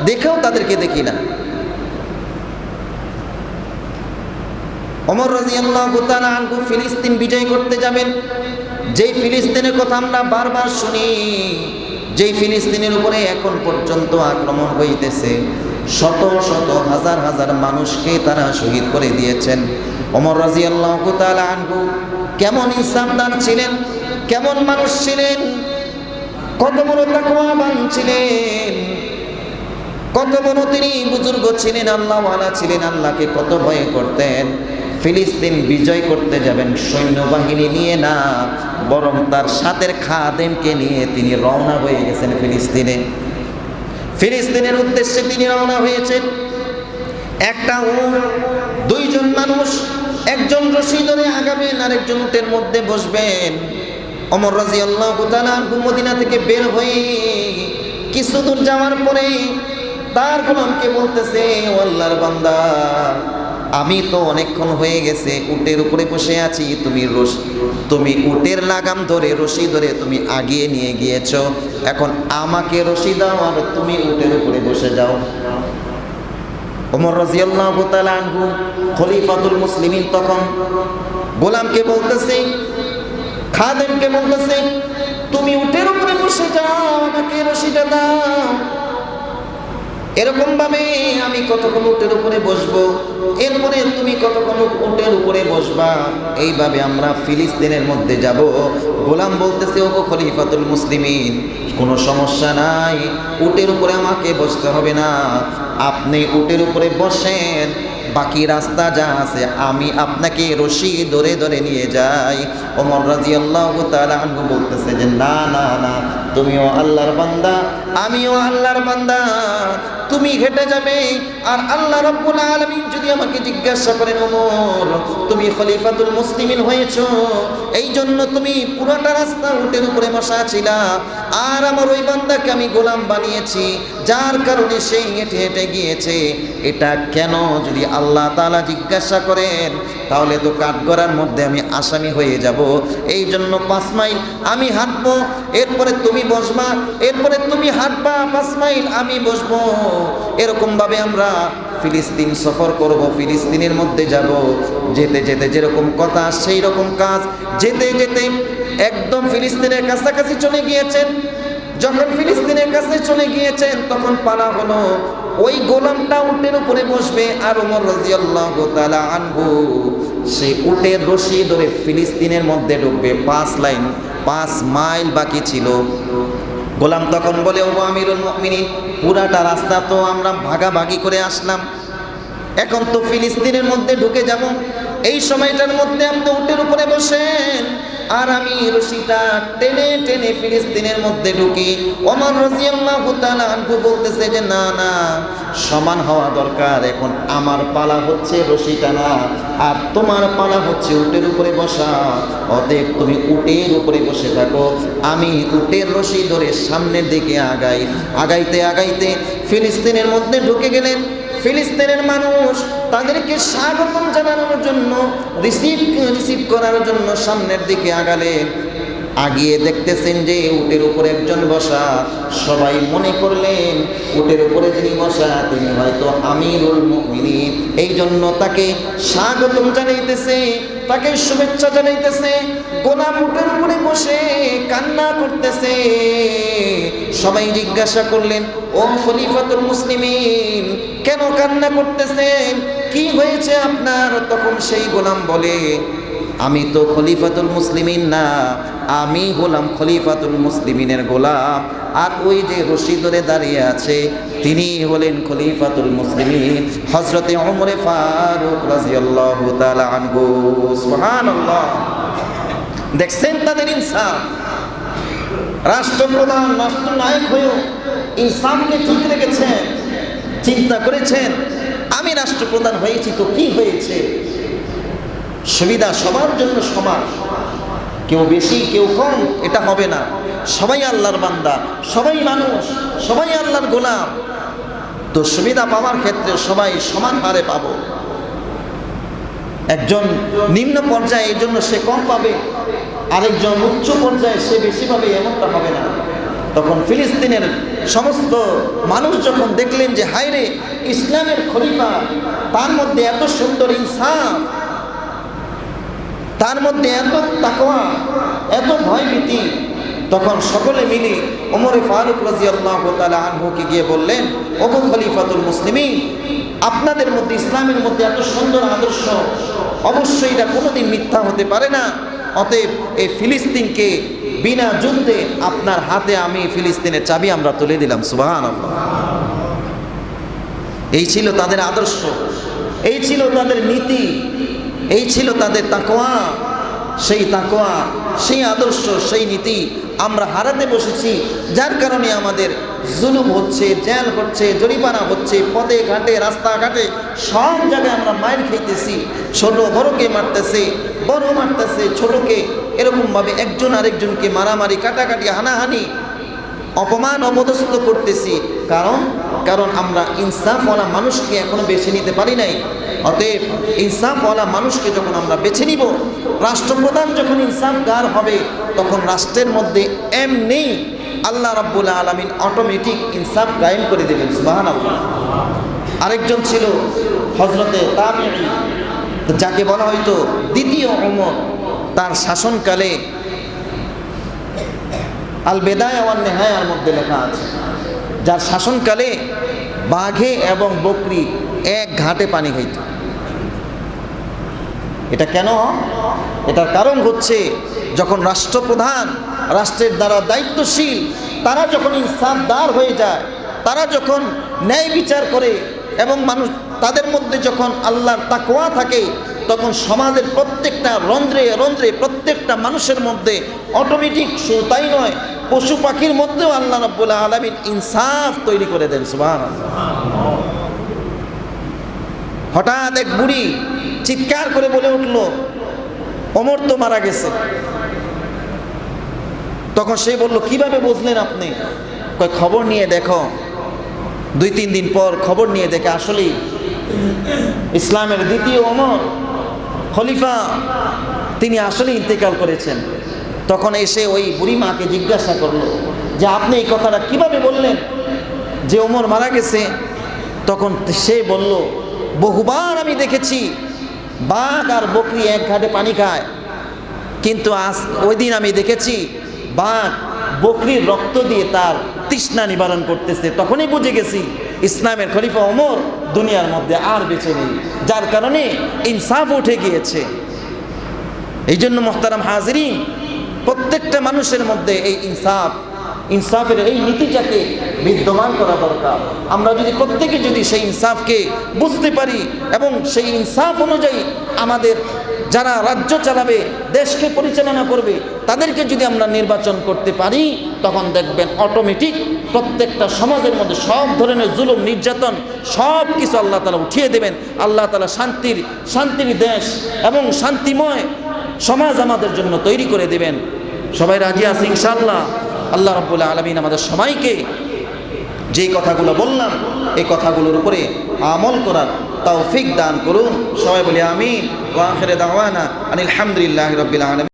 দেখেও তাদেরকে দেখি না। ওমর রাদিয়াল্লাহু তাআলা আনহু ফিলিস্তিন বিজয় করতে যাবেন। যেই ফিলিস্তিনের কথা আমরা বারবার শুনি, যেই ফিলিস্তিনের উপরে এখন পর্যন্ত আক্রমণ হইতেছে, শত শত হাজার হাজার মানুষকে তারা শহীদ করে দিয়েছেন। ওমর রাদিয়াল্লাহু তাআলা আনহু কেমন ইনসাফদার ছিলেন, কেমন মানুষ ছিলেন, কত বড় তাকওয়াবান ছিলেন, কত বড় তিনি বুজুর্গ ছিলেন, আল্লাহওয়ালা ছিলেন, আল্লাহকে কত ভয় করতেন। ফিলিস্তিন বিজয় করতে যাবেন সৈন্যবাহিনী নিয়ে না, বরং তার সাথের খাদেমকে নিয়ে তিনি রওনা হয়ে গেছেন ফিলিস্তিনের উদ্দেশ্যে তিনি রওনা হয়েছেন। একটা উট, দুইজন মানুষ, একজন রশি ধরে আগাবেন, আরেকজন উটের মধ্যে বসবেন। ওমর রাদিয়াল্লাহু তাআলা আনহু মদিনা থেকে বের হয়ে কিছু দূর যাওয়ার পরে তার গোলামকে বলতেছে, ও আল্লাহর বান্দা, আমি তো অনেকক্ষণ হয়ে গেছে উটের উপরে বসে আছি, তুমি উটের লাগাম ধরে রশি ধরে তুমি আগিয়ে নিয়ে গিয়েছো, এখন আমাকে রশি দাও আর তুমি উটের উপরে বসে যাও। ওমর রাদিয়াল্লাহু তাআলা আনহু খলিফাতুল মুসলিমিন তখন গোলামকে বলতেছে, খাদেমকে বলতেছে, তুমি উটের উপরে বসে যাও, আমাকে রশিটা দাও। এরকম ভাবে আমি কতক্ষণ উটের উপরে বসবো, এরপরে তুমি কতক্ষণ উটের উপরে বসবা, এইভাবে আমরা ফিলিস্তিনের মধ্যে যাব। গোলাম বলতেছে, ও খলিফাতুল মুসলিমিন, কোনো সমস্যা নাই, উটের উপরে আমাকে বসতে হবে না, আপনি উটের উপরে বসেন, বাকি রাস্তা যা আছে আমি আপনাকে রশি ধরে ধরে নিয়ে যাই। ওমর রাদিয়াল্লাহু তাআলা আনহু বলতেছে যে না না না, তুমিও আল্লাহর বান্দা, আমিও আল্লাহর বান্দা, তুমি হেঁটে যাবে। আর আল্লাহ রাব্বুল আলামিন যদি আমাকে জিজ্ঞাসা করেন, ওমর তুমি খলিফাতুল মুসলিমিন হয়েছো, এই জন্য তুমি পুরোটা রাস্তা উটের উপরে বসা ছিলা, আর আমার ওই বান্দাকে আমি গোলাম বানিয়েছি, যার কারণে সে হেঁটে হেঁটে গিয়েছে, এটা কেন যদি আল্লাহ তাআলা জিজ্ঞাসা করেন তাহলে তো কাঠগড়ার মধ্যে আমি আসামি হয়ে যাব। এই জন্য 5 মাইল আমি হাঁটবো, এরপরে তুমি বসবা, এরপরে তুমি হাঁটবা 5 মাইল আমি বসবো। এরকমভাবে আমরা ফিলিস্তিন সফর করব, ফিলিস্তিনের মধ্যে যাব। যেতে যেতে যেরকম কথা সেই রকম কাজ, যেতে যেতে একদম ফিলিস্তিনের কাছাকাছি চলে গিয়েছেন। যখন ফিলিস্তিনের কাছে চলে গিয়েছেন তখন পালা হলো ওই গোলামটা উটের উপরে বসবে, আর ওমর রাদিয়াল্লাহু তাআলা আনহু সেই উটের রশি ধরে ফিলিস্তিনের মধ্যে ঢুকবে। 5 মাইল বাকি ছিল। গোলাম তখন বলে, ও আমিরুল মুমিনিন, পুরাটা রাস্তা তো আমরা ভাগাভাগি করে আসলাম, এখন তো ফিলিস্তিনের মধ্যে ঢুকে যাব, এই সময়টার মধ্যে আপনি উটের উপরে বসেন আর আমি রশিটা টেনে টেনে ফিলিস্তিনের মধ্যে ঢুকি। ওমর রাদিয়াল্লাহু তাআলা আনহু বলতেছে যে না না, সমান হওয়া দরকার, এখন আমার পালা হচ্ছে রশি টানা আর তোমার পালা হচ্ছে উটের উপরে বসা, অতএব তুমি উটের উপরে বসে থাকো, আমি উটের রশি ধরে সামনের দিকে আগাই। আগাইতে আগাইতে ফিলিস্তিনের মধ্যে ঢুকে গেলেন। ফিলিস্তিনের মানুষ তাদেরকে স্বাগতম জানানোর জন্য, রিসিভ করার জন্য সামনের দিকে আগালেন। আগিয়ে দেখতেছেন যে উটের উপরে একজন বসা, সবাই মনে করলেন উটের উপরে যিনি বসা তিনি হয়তো আমিরুল মুমিনিন, এই জন্য তাকে স্বাগতম জানাইতেছে, তাকে শুভেচ্ছা জানাইতেছে। গোলাম উটের উপরে বসে কান্না করতেছে। সবাই জিজ্ঞাসা করলেন, ও খলিফাতুল মুসলিমিন, কেন কান্না করতেছেন, কি হয়েছে আপনার? তখন সেই গোলাম বলে, আমি তো খলিফাতুল মুসলিমিন না, আমি হলাম খলিফাতুল মুসলিমিনের গোলাম, আর ওই যে রশি ধরে দাঁড়িয়ে আছে তিনি হলেন খলিফাতুল মুসলিমিন হযরতে ওমর ফারুক রাদিয়াল্লাহু তাআলা আনহু। সুবহানাল্লাহ। দেখছেন তাদের ইনসাফ, রাষ্ট্রপ্রধান রাষ্ট্রনায়ক হয়েও ইনসাফকে ঠিক রেখেছেন। চিন্তা করেছেন আমি রাষ্ট্রপ্রধান হয়েছি তো কি হয়েছে, সুবিধা সবার জন্য সমান, কেউ বেশি কেউ কম এটা হবে না। সবাই আল্লাহর বান্দা, সবাই মানুষ, সবাই আল্লাহর গোলাম। তো সুবিধা পাওয়ার ক্ষেত্রে সবাই সমান হারে পাবো। একজন নিম্ন পর্যায়ে এই জন্য সে কম পাবে, আরেকজন উচ্চ পর্যায়ে সে বেশি পাবে, এমনটা হবে না। তখন ফিলিস্তিনের সমস্ত মানুষ যখন দেখলেন যে হায়রে ইসলামের খলিফা, তার মধ্যে এত সুন্দর ইনসাফ, তার মধ্যে এত তাকওয়া, এত ভয়ভীতি, তখন সকলে মিলে ওমরে ফারুক রাদিয়াল্লাহু তাআলা আনহুকে গিয়ে বললেন, ওগো খলিফাতুল মুসলিমিন, আপনাদের মধ্যে ইসলামের মধ্যে এত সুন্দর আদর্শ, অবশ্যই এটা কোনোদিন মিথ্যা হতে পারে না। অতএব এই ফিলিস্তিনকে বিনা যুদ্ধে আপনার হাতে আমি ফিলিস্তিনের চাবি আমরা তুলে দিলাম। সুবহানাল্লাহ। এই ছিল তাদের আদর্শ, এই ছিল তাদের নীতি, এই ছিল তাদের তাকওয়া। সেই তাকওয়া, সেই আদর্শ, সেই নীতি আমরা হারাতে বসেছি, যার কারণে আমাদের জুলুম হচ্ছে, জেল হচ্ছে, জরিমানা হচ্ছে, পদে ঘাটে রাস্তাঘাটে সব জায়গায় আমরা মাইর খাইতেছি। ছোট বড়কে মারতেছে, বড় মারতেছে ছোটকে, এরকমভাবে একজন আরেকজনকে মারামারি, কাটাকাটি, হানাহানি, অপমান, অপদস্থ করতেছি। কারণ আমরা ইনসাফওয়ালা মানুষকে এখনো বেছে নিতে পারি নাই। অতএব ইনসাফওয়ালা মানুষকে যখন আমরা বেছে নিব, রাষ্ট্রপ্রধান যখন ইনসাফগার হবে, তখন রাষ্ট্রের মধ্যে এমনি আল্লাহ রাব্বুল আলামিন অটোমেটিক ইনসাফ কায়েম করে দেবেন। সুবহানাল্লাহ। আরেকজন ছিল হযরতে তাবিঈ, যাকে বলা হয়তো দ্বিতীয় ওমর। তার শাসনকালে আল বেদায়া ওয়ান নেহায়ার মধ্যে লেখা আছে, যার শাসনকালে বাঘে এবং বকরি এক ঘাটে পানি খাইত। এটা কেন? এটার কারণ হচ্ছে, যখন রাষ্ট্রপ্রধান, রাষ্ট্রের দ্বারা দায়িত্বশীল, তারা যখন ইনসাফদার হয়ে যায়, তারা যখন ন্যায় বিচার করে এবং মানুষ তাদের মধ্যে যখন আল্লাহর তাকওয়া থাকে, তখন সমাজের প্রত্যেকটা রন্ধ্রে রন্ধ্রে, প্রত্যেকটা মানুষের মধ্যে অটোমেটিক, শুধু তাই নয়, পশু পাখির মধ্যেও আল্লাহ রাব্বুল আলামিন ইনসাফ তৈরি করে দেন। সুবহানাল্লাহ। হঠাৎ এক বুড়ি চিৎকার করে বলে উঠল, ওমর তো মারা গেছে। তখন সে বলল, কিভাবে বুঝলেন আপনি? কয়, খবর নিয়ে দেখো। 2-3 দিন পর খবর নিয়ে দেখে আসলেই ইসলামের দ্বিতীয় ওমর খলিফা, তিনি আসলে ইন্তেকাল করেছেন। তখন এসে ওই বুড়ি মাকে জিজ্ঞাসা করলো যে আপনি এই কথাটা কিভাবে বললেন যে ওমর মারা গেছে? তখন সে বলল, বহুবার আমি দেখেছি বাঘ আর বকরি এক ঘাটে পানি খায়, কিন্তু আজ ওই দিন আমি দেখেছি বাঘ বকরির রক্ত দিয়ে তার তৃষ্ণা নিবারণ করতেছে। তখনই বুঝে গেছি ইসলামের খলিফা ওমর দুনিয়ার মধ্যে আর বেঁচে নেই, যার কারণে ইনসাফ উঠে গিয়েছে। এই জন্য মুহতারাম হাজিরিন, প্রত্যেকটা মানুষের মধ্যে এই ইনসাফের এই নীতিটাকে বিদ্যমান করা দরকার। আমরা যদি প্রত্যেকে যদি সেই ইনসাফকে বুঝতে পারি এবং সেই ইনসাফ অনুযায়ী আমাদের যারা রাজ্য চালাবে, দেশকে পরিচালনা করবে, তাদেরকে যদি আমরা নির্বাচন করতে পারি, তখন দেখবেন অটোমেটিক প্রত্যেকটা সমাজের মধ্যে সব ধরনের জুলুম, নির্যাতন সব কিছু আল্লাহ তাআলা উঠিয়ে দেবেন। আল্লাহ তাআলা শান্তির দেশ এবং শান্তিময় সমাজ আমাদের জন্য তৈরি করে দেবেন। সবাই রাজি আছে ইনশাআল্লাহ? আল্লাহ রাব্বুল আলামিন আমাদের সবাইকে যেই কথাগুলো বললাম, এই কথাগুলোর উপরে আমল করার তৌফিক দান করুন। সবাই বলি আমিন। ওয়া আখিরু দাওয়ানা আনিল হামদুলিল্লাহি রাব্বিল আলামিন।